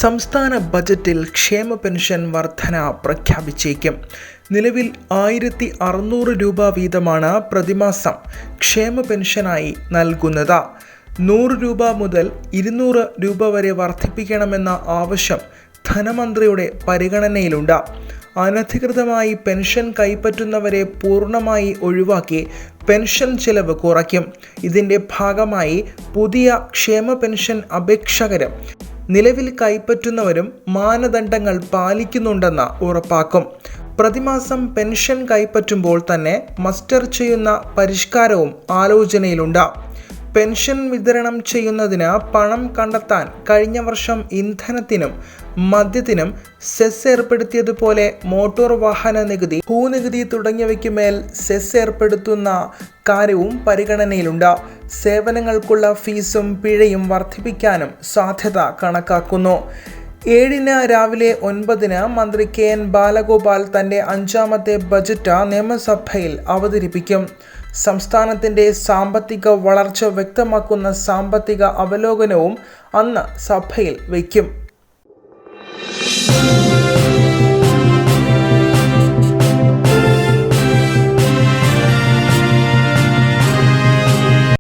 സംസ്ഥാന ബജറ്റിൽ ക്ഷേമ പെൻഷൻ വർധന പ്രഖ്യാപിച്ചേക്കും. നിലവിൽ 1600 രൂപ വീതമാണ് പ്രതിമാസം ക്ഷേമ പെൻഷനായി നൽകുന്നത്. 100 രൂപ മുതൽ 200 രൂപ വരെ വർദ്ധിപ്പിക്കണമെന്ന ആവശ്യം ധനമന്ത്രിയുടെ പരിഗണനയിലുണ്ട്. അനധികൃതമായി പെൻഷൻ കൈപ്പറ്റുന്നവരെ പൂർണ്ണമായി ഒഴിവാക്കി പെൻഷൻ ചെലവ് കുറയ്ക്കും. ഇതിൻ്റെ ഭാഗമായി പുതിയ ക്ഷേമ പെൻഷൻ അപേക്ഷകരും നിലവിൽ കൈപ്പറ്റുന്നവരും മാനദണ്ഡങ്ങൾ പാലിക്കുന്നുണ്ടെന്ന് ഉറപ്പാക്കും. പ്രതിമാസം പെൻഷൻ കൈപ്പറ്റുമ്പോൾ തന്നെ മസ്റ്റർ ചെയ്യുന്ന പരിഷ്കാരവും ആലോചനയിലുണ്ട്. പെൻഷൻ വിതരണം ചെയ്യുന്നതിന് പണം കണ്ടെത്താൻ കഴിഞ്ഞ വർഷം ഇന്ധനത്തിനും മദ്യത്തിനും സെസ് ഏർപ്പെടുത്തിയതുപോലെ മോട്ടോർ വാഹന നികുതി, ഭൂനികുതി തുടങ്ങിയവയ്ക്കുമേൽ സെസ് ഏർപ്പെടുത്തുന്ന കാര്യവും പരിഗണനയിലുണ്ട്. സേവനങ്ങൾക്കുള്ള ഫീസും പിഴയും വർദ്ധിപ്പിക്കാനും സാധ്യത കണക്കാക്കുന്നു. 7 രാവിലെ 9 മന്ത്രി KN ബാലഗോപാൽ തൻ്റെ 5ാമത്തെ ബജറ്റ് നിയമസഭയിൽ അവതരിപ്പിക്കും. സംസ്ഥാനത്തിൻ്റെ സാമ്പത്തിക വളർച്ച വ്യക്തമാക്കുന്ന സാമ്പത്തിക അവലോകനവും അന്ന് സഭയിൽ വയ്ക്കും.